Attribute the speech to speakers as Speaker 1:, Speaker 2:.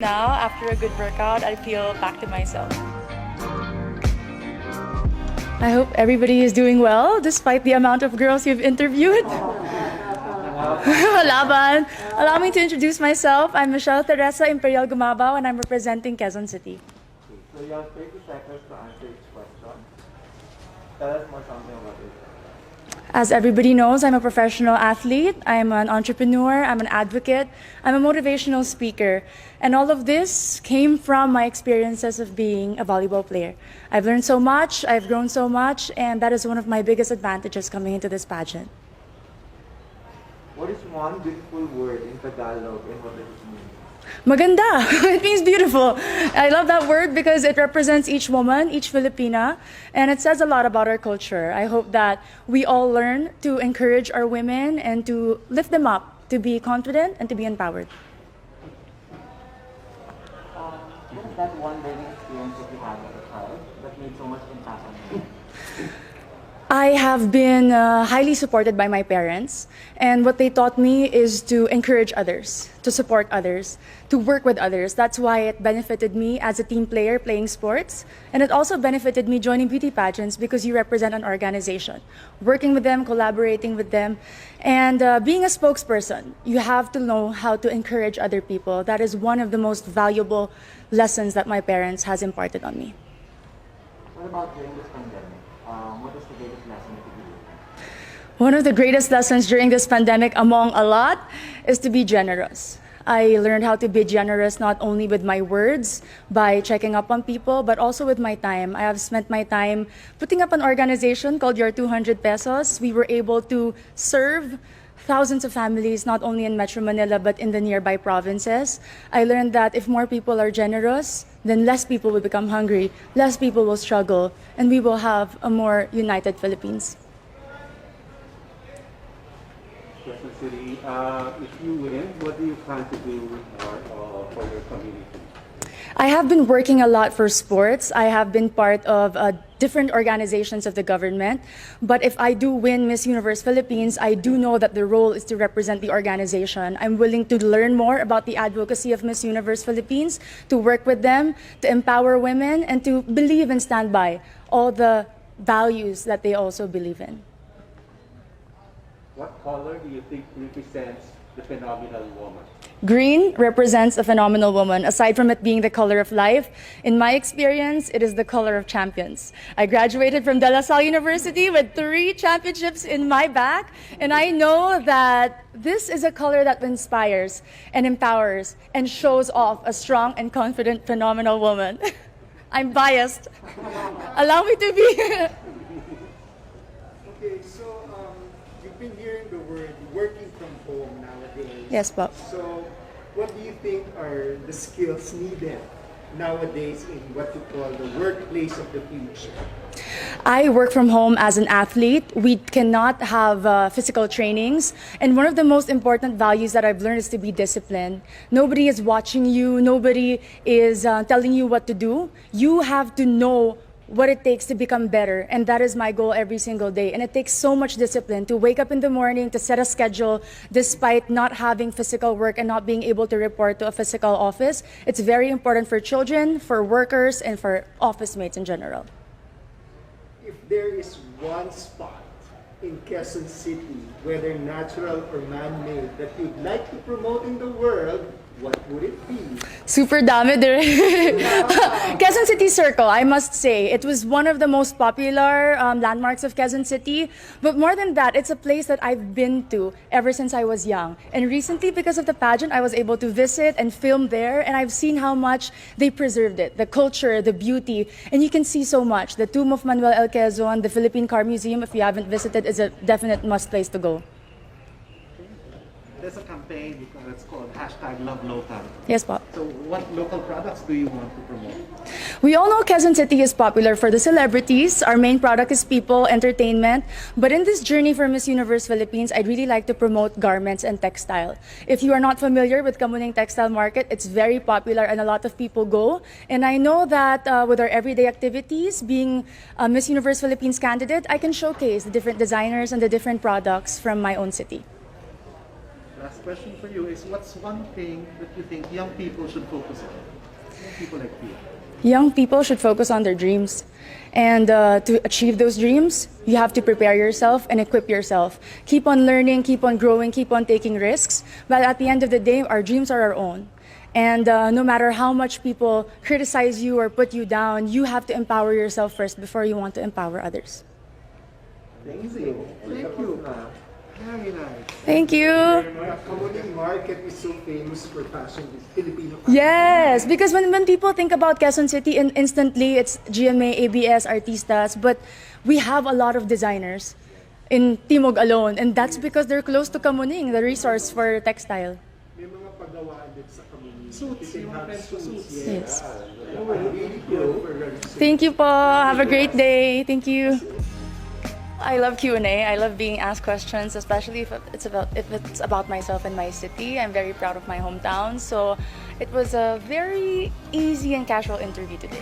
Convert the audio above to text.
Speaker 1: Now, after a good workout, I feel back to myself. I hope everybody is doing well despite the amount of girls you've interviewed. Laban. Allow me to introduce myself. I'm Michelle Teresa Imperial Gumabao and I'm representing Quezon City.
Speaker 2: So you have 30 seconds to answer each question. Tell us more something about it.
Speaker 1: As everybody knows, I'm a professional athlete, I'm an entrepreneur, I'm an advocate, I'm a motivational speaker. And all of this came from my experiences of being a volleyball player. I've learned so much, I've grown so much, and that is one of my biggest advantages coming into this pageant.
Speaker 2: What is one beautiful word in Tagalog and what does it mean?
Speaker 1: Maganda. It means beautiful. I love that word because it represents each woman, each Filipina, and it says a lot about our culture. I hope that we all learn to encourage our women and to lift them up, to be confident and to be empowered.
Speaker 2: What is that one learning experience that you had as a child that made so much impact on you?
Speaker 1: I have been highly supported by my parents, and what they taught me is to encourage others, to support others, to work with others. That's why it benefited me as a team player playing sports, and it also benefited me joining beauty pageants because you represent an organization. Working with them, collaborating with them, and being a spokesperson, you have to know how to encourage other people. That is one of the most valuable lessons that my parents has imparted on me.
Speaker 2: What about during this pandemic? What is the greatest lesson that you learned?
Speaker 1: One of the greatest lessons during this pandemic, among a lot, is to be generous. I learned how to be generous not only with my words, by checking up on people, but also with my time. I have spent my time putting up an organization called Your 200 Pesos. We were able to serve thousands of families, not only in Metro Manila, but in the nearby provinces. I learned that if more people are generous, then less people will become hungry, less people will struggle, and we will have a more united Philippines.
Speaker 3: Quezon City, if you win, what do you plan to do for your community?
Speaker 1: I have been working a lot for sports. I have been part of different organizations of the government. But if I do win Miss Universe Philippines, I do know that the role is to represent the organization. I'm willing to learn more about the advocacy of Miss Universe Philippines, to work with them, to empower women, and to believe and stand by all the values that they also believe in.
Speaker 3: What color do you think represents the phenomenal woman?
Speaker 1: Green represents a phenomenal woman. Aside from it being the color of life, in my experience, it is the color of champions. I graduated from De La Salle University with 3 championships in my back, and I know that this is a color that inspires and empowers and shows off a strong and confident, phenomenal woman. I'm biased. Allow me to be.
Speaker 4: Okay, so you've been hearing the word working from home nowadays.
Speaker 1: Yes, Bob.
Speaker 4: So what do you think are the skills needed nowadays in what you call the workplace of the future?
Speaker 1: I work from home as an athlete. We cannot have physical trainings. And one of the most important values that I've learned is to be disciplined. Nobody is watching you. Nobody is telling you what to do. You have to know what it takes to become better. And that is my goal every single day. And it takes so much discipline to wake up in the morning, to set a schedule, despite not having physical work and not being able to report to a physical office. It's very important for children, for workers, and for office mates in general.
Speaker 4: If there is one spot in Quezon City, whether natural or man-made, that you'd like to promote in the world, what would it be?
Speaker 1: Super dami dire. Quezon City Circle, I must say. It was one of the most popular landmarks of Quezon City. But more than that, it's a place that I've been to ever since I was young. And recently, because of the pageant, I was able to visit and film there. And I've seen how much they preserved it. The culture, the beauty. And you can see so much. The tomb of Manuel L. Quezon, the Philippine Car Museum, if you haven't visited, is a definite must place to go.
Speaker 3: There's a campaign that's called #LoveLocal.
Speaker 1: Yes, Bob.
Speaker 3: So what local products do you want to promote?
Speaker 1: We all know Quezon City is popular for the celebrities. Our main product is people, entertainment. But in this journey for Miss Universe Philippines, I'd really like to promote garments and textile. If you are not familiar with Kamuning Textile Market, it's very popular and a lot of people go. And I know that with our everyday activities, being a Miss Universe Philippines candidate, I can showcase the different designers and the different products from my own city.
Speaker 3: Last question for you is, what's one thing that you think young people should focus on? Young people like you.
Speaker 1: Young people should focus on their dreams. And to achieve those dreams, you have to prepare yourself and equip yourself. Keep on learning, keep on growing, keep on taking risks. But at the end of the day, our dreams are our own. And no matter how much people criticize you or put you down, you have to empower yourself first before you want to empower others.
Speaker 3: Amazing. Thank you. Very nice.
Speaker 1: Thank you.
Speaker 4: The Kamuning market is so famous for fashion, Filipino fashion.
Speaker 1: Yes, because when people think about Quezon City, instantly it's GMA, ABS, Artistas, but we have a lot of designers in Timog alone, and that's because they're close to Kamuning, the resource for textile.
Speaker 4: May mga pagawaan din sa Kamuning.
Speaker 3: Suits,
Speaker 4: You can
Speaker 3: yung
Speaker 4: have
Speaker 3: friends ko
Speaker 4: suits,
Speaker 3: suits.
Speaker 1: Yes.
Speaker 4: Really good for suits.
Speaker 1: Thank you po. Have a great day. Thank you. I love Q&A. I love being asked questions, especially if it's about myself and my city. I'm very proud of my hometown. So it was a very easy and casual interview today.